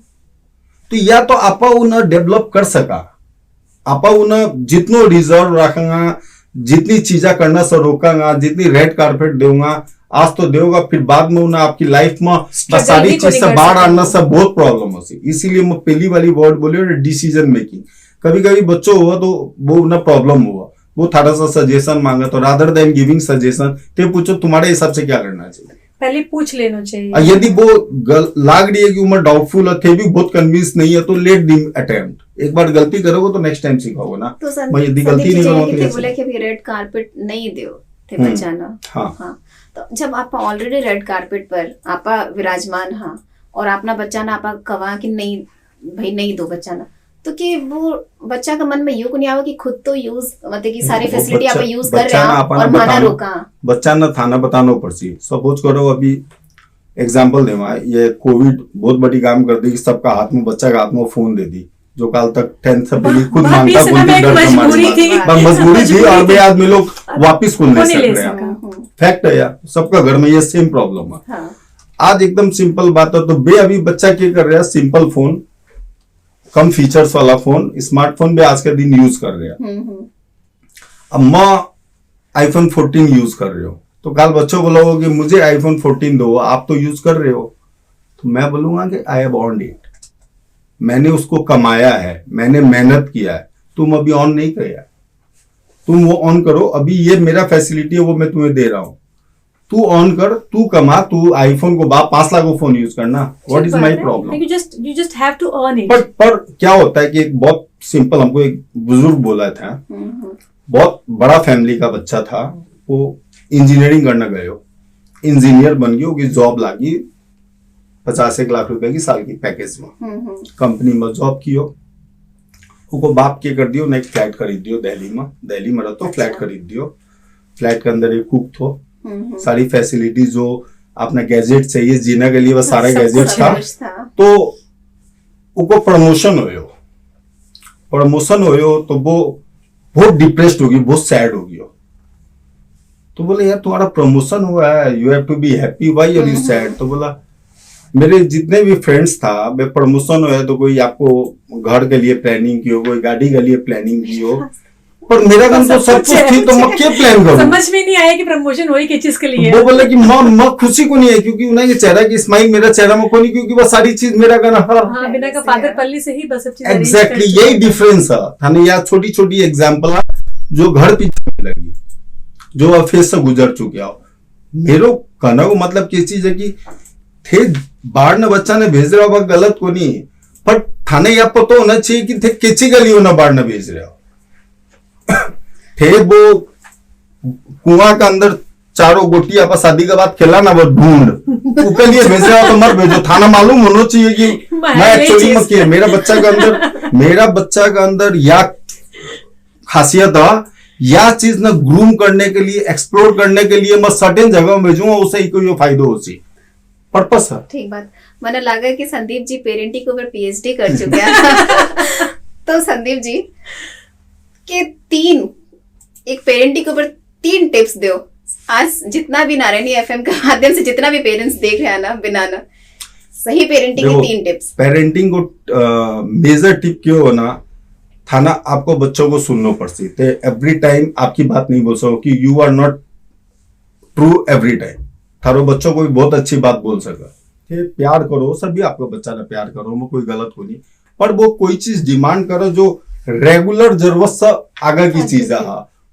तो या तो आपा उन्हें डेवलप कर सका आपा उन्हें जितनो रिजर्व रखेगा जितनी चीजा करना से रोकांगा जितनी रेड कारपेट दूंगा आज तो देगा फिर बाद में उन्हें आपकी लाइफ में Struggle सारी भी चीज कोई से नहीं कर बाहर सकता। आना से बहुत प्रॉब्लम होती इसीलिए मैं पहली वाली वर्ड बोली डिसीजन मेकिंग। कभी कभी बच्चों हुआ तो वो उन्हें प्रॉब्लम हुआ वो थोड़ा सा सजेशन मांगा तो रादर देन गिविंग सजेशन ते पूछो तुम्हारे हिसाब से क्या करना चाहिए पहले पूछ लेना चाहिए। और यदि वो लाग रही है कि उम्र डाउटफुल है थे भी बहुत कन्विंस नहीं है तो लेट दी अटेम्प्ट एक बार गलती करोगे तो नेक्स्ट टाइम सीखोगे ना। तो मैं यदि गलती नहीं करूंगा तो थे कैसे? बोला कि अभी रेड कारपेट नहीं दो थे बचाना। हाँ। तो जब आप ऑलरेडी रेड कारपेट पर आपा विराजमान हाँ और अपना बच्चा ना आपा कवा कि नहीं भाई नहीं दो बच्चा ना तो कि वो बच्चा का मन में यूं को नहीं आवा कि खुद तो यूज मतलब कि सारी वो फैसिलिटी आप बच्चा- यूज कर रहे बच्चा ना हैं अपना और माना बताना- रोका। बच्चा ना थाना बतानो पड़सी सपोज करो अभी एग्जाम्पल देवा ये कोविड बहुत बड़ी काम कर दी कि सबका हाथ में बच्चा का हाथ में फोन दे दी जो काल तक 10th से पहले खुद वापिस मांगता ना कौन मैं थी एक डर से मजबूरी मारता। थी। बस मजबूरी थी और वे आदमी लोग वापिस खुल नहीं नहीं ले सक रहे सका। फैक्ट है यार सबका घर में ये सेम प्रॉब्लम है। हाँ आज एकदम सिंपल बात है तो बे अभी बच्चा क्या कर रहा है सिंपल फोन कम फीचर्स वाला फोन स्मार्टफोन भी आज के दिन यूज कर रहे हैं। अब मैं आईफोन 14 यूज कर रहे हो तो कल बच्चों बोलोगे कि मुझे आईफोन 14 दो आप तो यूज कर रहे हो तो मैं बोलूंगा कि आई हैव अर्नड इट मैंने उसको कमाया है मैंने मेहनत किया है तुम अभी ऑन नहीं किया तुम वो ऑन करो अभी ये मेरा फैसिलिटी है वो मैं तुम्हें दे रहा हूं तू ऑन कर तू कमा तू आईफोन को 5 लाख का फोन यूज करना what is my problem. you just have to earn it। पर क्या होता है कि एक बहुत सिंपल हमको एक बुजुर्ग बोला था बहुत बड़ा फैमिली का बच्चा था वो इंजीनियरिंग करने गए हो इंजीनियर बन गई होगी जॉब लागी 50 लाख रुपए की साल की पैकेज में कंपनी में जॉब की हो उनको बाप के कर दियो नेक्स्ट फ्लैट खरीद दियो दिल्ली में रहते फ्लैट खरीद दियो फ्लैट के अंदर एक कुक थो सारी फैसिलिटी जो अपना गैजेट चाहिए जीने के लिए वो सारे गैजेट था तो उनको प्रमोशन हो तो वो बहुत डिप्रेस्ड होगी बहुत सैड होगी तो बोले यार तुम्हारा प्रमोशन हुआ है you have to be happy why are you sad तो बोला मेरे जितने भी फ्रेंड्स था वे प्रमोशन हुआ तो कोई आपको घर के लिए प्लानिंग की हो कोई गाड़ी के लिए प्लानिंग की हो पर मेरा काम तो सब कुछ थी तो मैं क्या प्लान करूं समझ में नहीं आया कि प्रमोशन हुई किस चीज के लिए। वो बोले कि मैं खुशी को नहीं है क्योंकि उन्हें ये चेहरा की स्माइल मेरा चेहरा में कोई नहीं क्योंकि वो सारी चीज मेरा गाना हाँ बिना का फादर पल्ली से ही बस सब चीज arrange एग्जैक्टली कर यही डिफरेंस है थाने यार छोटी छोटी एग्जांपल है जो घर पीछे लगी जो आप फेस से गुजर चुके हो मेरो कहना को मतलब किस चीज है कि थे बाहर न बच्चा ने भेज रहा होगा गलत को नहीं पर थाने या पता होना चाहिए कि थे किसी गली ना बाहर न भेज रहे हो थे वो कुआं का अंदर चारों गोटी आप शादी के बाद खेला ना वो ढूंढ उसके लिए भेज रहा हो तो मत भेजो थाना मालूम होना चाहिए कि मैं एक्चुअली में किया मेरा बच्चा का अंदर या खासियत है या चीज ना ग्रूम करने के लिए एक्सप्लोर करने के लिए मैं सर्टेन जगह में भेजूंगा उससे ही कोई फायदा हो सी पर्पस है। ठीक बात मैंने लगा कि संदीप जी पेरेंटिंग के ऊपर पीएचडी कर चुके हैं तो संदीप जी के एक पेरेंटिंग के ऊपर 3 टिप्स दो आज जितना भी नारायणी एफएम के माध्यम से जितना भी पेरेंट्स देख रहे हैं ना बिना ना सही पेरेंटिंग की 3 टिप्स। पेरेंटिंग को मेजर टिप क्यों होना थाना आपको बच्चों को सुनना पड़ती है एवरी टाइम आपकी बात नहीं बोल सको कि you are not true every time थारो बच्चों को भी बहुत अच्छी बात बोल सका प्यार करो सभी आपको बच्चा ने प्यार करो वो कोई गलत हो नहीं पर वो कोई चीज डिमांड करो जो रेगुलर जरूरत से आगे की चीज है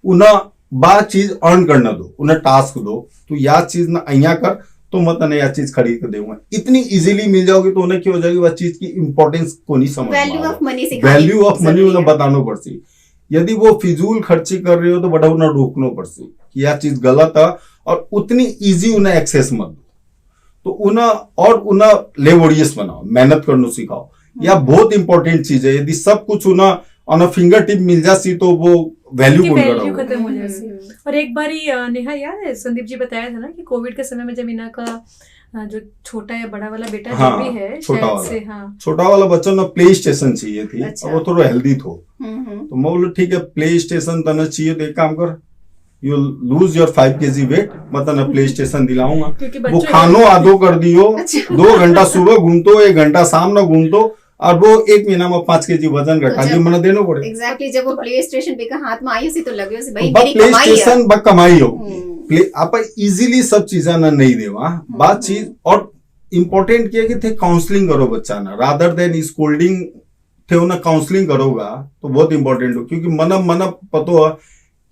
उन्हें बा चीज अर्न करना दो उन्हें टास्क दो तो या चीज ना अहिया कर तो मत ना या चीज खरीद कर दूंगा इतनी इजीली मिल जाओगी तो उन्हें क्या हो जाएगी वह चीज की इंपॉर्टेंस को नहीं समझ वैल्यू ऑफ मनी उन्हें बताना पड़ती यदि वो फिजूल खर्ची कर रहे हो तो बड़ा उन्हें रोकना पड़ती कि यह चीज गलत है और उतनी इजी उन्हें एक्सेस मत दो तो उन्हें लेबोरियस बनाओ मेहनत करना सिखाओ या बहुत इंपॉर्टेंट चीज है यदि सब कुछ उन्हें ऑन अ फिंगर टिप मिल जाती तो वो वैल्यू की कौन कर वैल्यू रहा खत्म हो हम्म, जाती। और एक बार नेहा याद है संदीप जी बताया था ना कि कोविड के समय में जब इना का जो छोटा या बड़ा वाला बेटा हाँ, जो भी है छोटा शायद वाला। से, हाँ छोटा वाला बच्चा ना प्ले स्टेशन चाहिए थी। अच्छा। अब वो थोड़ा हेल्दी थो, हम्म। तो मैं बोला ठीक है प्ले स्टेशन तना चाहिए, तो एक काम कर, you lose your 5 kg weight, मैं तना प्ले स्टेशन दिलाऊंगा। क्योंकि वो बच्चों खानो आधो कर दियो, अच्छा। 2 घंटा सुबह घूमतो, 1 घंटा शाम में घूमतो, और वो 1 महीना में 5 kg वजन घटा तो के मैंने देना पड़े। एग्जैक्टली जब वो प्ले स्टेशन पे का हाथ में आई सी तो लगे उसे भाई बा मेरी प्ले कमाई है। स्टेशन बा कमाई हो हम्म। प्ले आप इजीली सब चीजा ना नहीं देवा बात चीज। और इम्पोर्टेंट क्या है कि थे काउंसलिंग करो बच्चा ना, रादर देन स्कोल्डिंग थे ना काउंसलिंग करोगा तो बहुत इंपॉर्टेंट हो। क्योंकि मन पतो है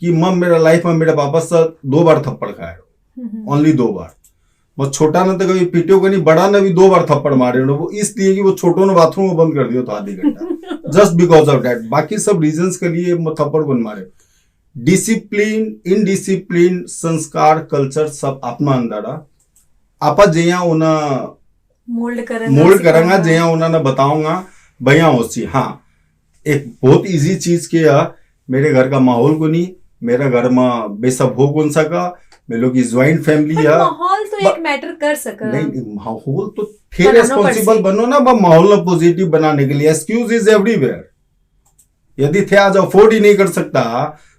कि मम मेरा लाइफ में मेरे पापा से 2 बार थप्पड़ खाए, ओनली 2 बार। वो छोटा ना तो कभी पीटियो को नहीं, बड़ा ने भी 2 बार थप्पड़ मारे, वो इसलिए कि वो छोटो ने बाथरूम में बंद कर दियो तो आधी घंटा जस्ट बिकॉज ऑफ दैट। बाकी सब रीजंस के लिए वो थप्पड़ बन मारे। डिसिप्लिन, इनडिसिप्लिन, संस्कार, कल्चर सब अपना अंदर आ। आपा जया उना मोल्ड करेंगा, जया उन्होंने बताऊंगा भैया होसी। हाँ, एक बहुत इजी चीज किया, मेरे घर का माहौल को नहीं, मेरा घर में बेसब हो कौन सका, मेरे लोग की ज्वाइंट फैमिली है। माहौल तो एक मैटर कर सका नहीं, माहौल तो फिर बनाना रेस्पॉन्सिबल पड़सी। बनो ना, माहौल ना पॉजिटिव बनाने के लिए। Excuse is everywhere. यदि थे आज अफोर्ड ही नहीं कर सकता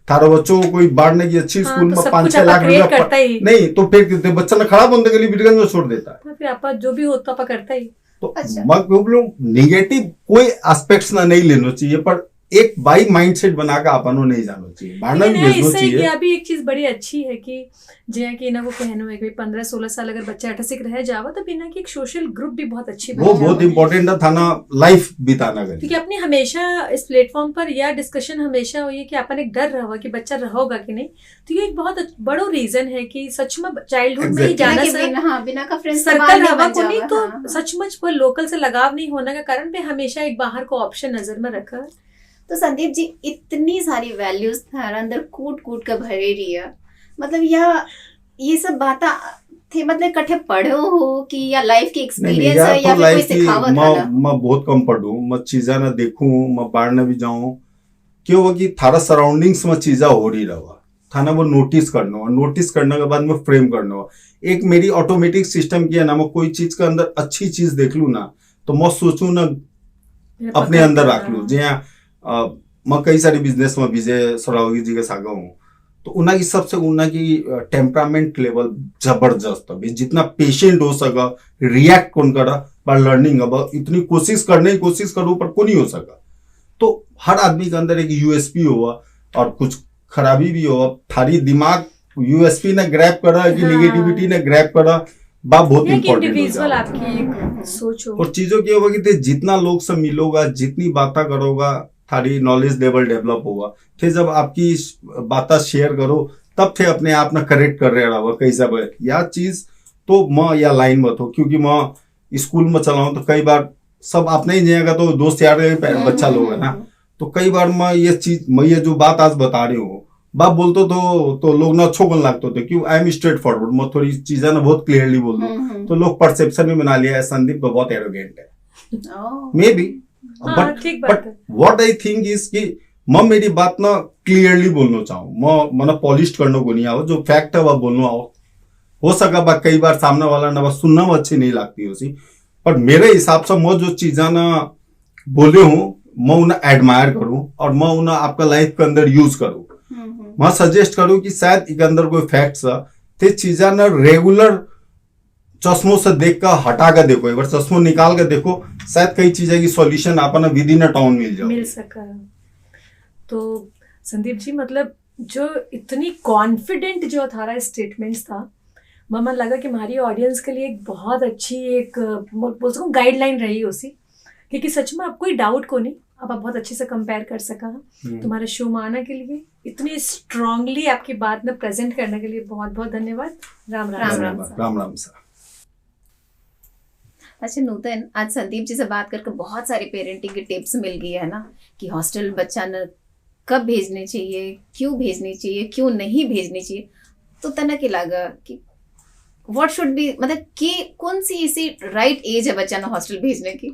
थारा बच्चों को कोई बाढ़ने की अच्छी हाँ, स्कूल तो में सब 5-6 कुछ लाख create रुपया करता ही। नहीं तो फिर बच्चा ना खराब होने के लिए बीरगंज में छोड़ देता है। तो फिर आपा जो भी होता आपा करता ही। तो अच्छा। मैं बोलूं निगेटिव कोई एस्पेक्ट्स ना नहीं लेना चाहिए, पर एक बाई माइंडसेट बनाकर अपनो नहीं जाना चाहिए, बाढ़ना भी लेकिन भेजना इससे चाहिए। यह भी एक चीज बड़ी अच्छी है कि जया कि इना को कहनो है कि 15-16 साल अगर बच्चा अटसिक रह जावा तो बिना की एक सोशल ग्रुप भी बहुत अच्छी बन वो बहुत इंपॉर्टेंट है थाना लाइफ बिताना क्योंकि करिए। अपनी हमेशा इस प्लेटफॉर्म पर यह डिस्कशन हमेशा हुई है कि अपन एक डर रहा कि बच्चा रहोगा कि नहीं। तो ये एक बहुत बड़ो रीजन है कि सच में चाइल्डहुड में ही Exactly. जाना बिना सा हाँ बिना का फ्रेंड्स सर्कल रवा को नहीं तो सचमुच वो लोकल से लगाव नहीं होने का कारण पे हमेशा एक बाहर को ऑप्शन नजर में रखा। तो संदीप जी इतनी सारी वैल्यूज थारा अंदर कूट कूट कर भरे रही है, मतलब यह ये सब बातें थे मतलब कठे पढ़ो हो कि या लाइफ की एक्सपीरियंस है या फिर कोई सिखावत है ना? मैं बहुत कम पढ़ूं, मैं चीजा ना देखूं, मैं बाहर ना भी जाऊं। क्यों हो कि थारा सराउंडिंग्स में चीजा हो रही रहा थाना वो नोटिस करना हो, नोटिस करने के बाद में फ्रेम करना हो। एक मेरी ऑटोमेटिक सिस्टम किया ना, मैं कोई चीज के अंदर अच्छी चीज देख लू ना तो मैं सोचू ना अपने अंदर रख लू। जहाँ मैं कई सारे बिजनेस में विजय सरावगी जी के सागा हूँ, तो उनकी सबसे उनकी टेम्परामेंट लेवल जबरदस्त है। जितना पेशेंट हो सका, रिएक्ट कौन करा बाय लर्निंग, अब इतनी कोशिश करने की कोशिश करो पर को नहीं हो सका। तो हर आदमी के अंदर एक यूएसपी हुआ और कुछ खराबी भी हुआ। थारी दिमाग यूएसपी ने ग्रैब करा कि निगेटिविटी ने ग्रैब करा, बा बहुत इंडिविजुअल इंपॉर्टेंट आपकी एक सोच हो। और चीजों की होगा कि जितना लोग से मिलोगा, जितनी बातें करोगा, थारी नॉलेज लेवल डेवलप होगा। फिर जब आपकी बातें शेयर करो तब थे अपने आप ना करेक्ट कर रहे रहा कई सब या चीज तो मैं या लाइन मत हो। क्योंकि मैं स्कूल में चला हूँ तो कई बार सब अपने ही जाएगा तो दोस्त यार बच्चा लोग है ना, तो कई बार मैं ये जो बात आज बता रही हूँ बाप बोलते तो लोग ना अच्छो कन लगते थे। क्यों आई एम स्ट्रेट फॉरवर्ड, मैं थोड़ी चीजें ना बहुत क्लियरली बोल दूं तो लोग परसेप्शन में बना लिया संदीप तो बहुत एरोगेंट है। May be but what I think is कि मैं मेरी बात ना क्लियरली बोलना चाहूँ, मैं पॉलिश करने को नहीं आओ, जो फैक्ट है वह बोलना आओ। हो सका बा कई बार सामने वाला ना बस सुनना में अच्छी नहीं लगती उसी, पर मेरे हिसाब से मैं जो चीजें ना बोले हूँ मैं उन्हें एडमायर करूँ और मैं उन्हें आपका लाइफ के अंदर यूज करूँ। मैं सजेस्ट करूँ कि शायद इसके अंदर कोई फैक्ट्स है ते चीजें ना रेगुलर चश्मों से देख कर हटा कर देखो, एक बार चश्मों निकाल कर देखो, शायद कई चीजें की सॉल्यूशन आप ना विद इन अ टाउन मिल सका। तो संदीप जी मतलब जो इतनी कॉन्फिडेंट जो थारा स्टेटमेंट्स था, मन लगा कि हमारी ऑडियंस के लिए एक बहुत अच्छी एक बोल सकूँ गाइडलाइन रही उसी, क्योंकि सच में आप कोई डाउट को नहीं आप बहुत अच्छे से कंपेयर कर सका। तुम्हारे शो में आने के लिए, इतनी स्ट्रांगली आपकी बात में प्रेजेंट करने के लिए बहुत बहुत धन्यवाद। राम राम राम राम राम सा। अच्छा नूतन, आज संदीप जी से बात करके बहुत सारी पेरेंटिंग की टिप्स मिल गई है ना कि हॉस्टल बच्चा न कब भेजने चाहिए, क्यों भेजनी चाहिए, क्यों नहीं भेजनी चाहिए। तो तना के लगा कि व्हाट शुड बी, मतलब कि कौन सी ऐसी राइट एज है बच्चा ना हॉस्टल भेजने की?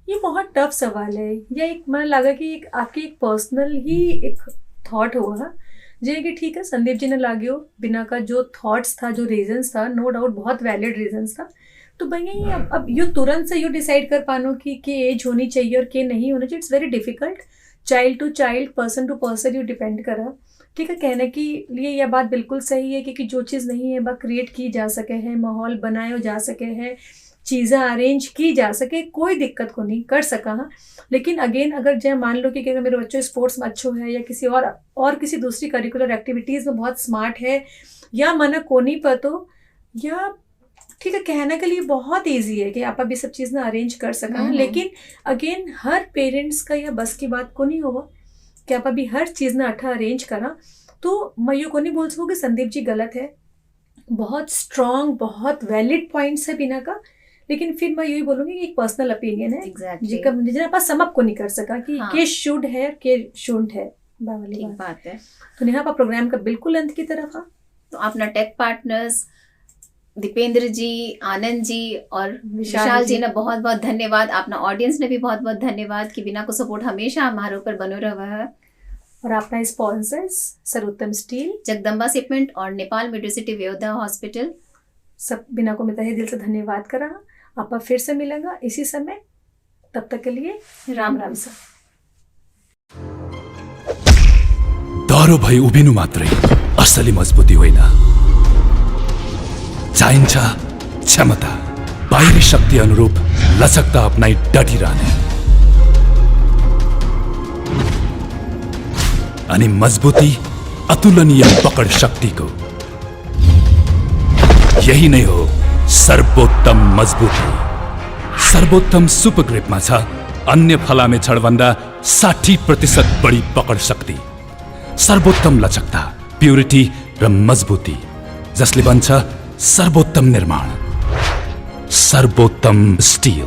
ये बहुत टफ सवाल है। या एक मन लगा कि एक आपकी एक पर्सनल ही एक थॉट हुआ जे कि ठीक है संदीप जी ने लाग्यो बिना का जो थॉट्स था, जो रीजंस था, नो डाउट बहुत वैलिड रीजंस था। तो भैया ये अब यो तुरंत से यो डिसाइड कर पानो कि एज होनी चाहिए और के नहीं होना चाहिए, it's very difficult. Child to child, person to person you depend करा। ठीक है, कहने के लिए यह बात बिल्कुल सही है कि जो चीज़ नहीं है वह क्रिएट की जा सके है, माहौल बनाया जा सके है, चीज़ें अरेंज की जा सके, कोई दिक्कत को नहीं कर सका। हाँ, लेकिन अगेन अगर जय मान लो कि अगर मेरे बच्चों स्पोर्ट्स में अच्छो है या किसी और किसी दूसरी करिकुलर एक्टिविटीज़ में बहुत स्मार्ट है या मना को नहीं पतो, या ठीक है कहने के लिए बहुत ईजी है कि आप अभी सब चीज़ ना अरेंज कर सका। लेकिन अगेन हर पेरेंट्स का यह बस की बात को नहीं होगा कि आप अभी हर चीज़ ना अठा अरेंज करा। तो मैं ये को नहीं बोल सकूँ कि संदीप जी गलत है, बहुत स्ट्रॉन्ग बहुत वैलिड पॉइंट्स है बिना का, लेकिन फिर मैं यही बोलूँगी कि एक पर्सनल ओपिनियन है जिसका जिन्हें आप समअप को नहीं कर सका कि के शुड है के शुड है वाली बात है। तो नेहा आप प्रोग्राम का बिल्कुल अंत की तरफ। हाँ, तो अपना टेक पार्टनर्स दीपेंद्र जी, आनंद जी और विशाल जी ने बहुत बहुत धन्यवाद। अपना ऑडियंस ने भी बहुत बहुत धन्यवाद कि बिना को सपोर्ट हमेशा हमारे ऊपर बनो रहा है। और अपना स्पॉन्सर्स सर्वोत्तम स्टील, जगदम्बा सीमेंट और नेपाल मेडिसिटी वेदा हॉस्पिटल, सब बिना को मैं तहे दिल से धन्यवाद करा। आप फिर से मिलेगा इसी समय, तब तक के लिए राम राम सा। डरो भई उभिनु मात्रै असली मजबुती होइन, चाहिन्छ क्षमता, बाहिरी शक्ति अनुरूप लचकता अपनाई डटिरहने अनि मजबुती अतुलनीय पकड शक्तिको। यही नै हो सर्वोत्तम मजबुती। सर्वोत्तम सुपर ग्रिपमा छ अन्य फलामे छडभन्दा 60% बढी पकड शक्ति, सर्वोत्तम लचकता, प्युरिटी र मजबुती, जसले बन्छ सर्वोत्तम निर्माण, सर्वोत्तम स्टील।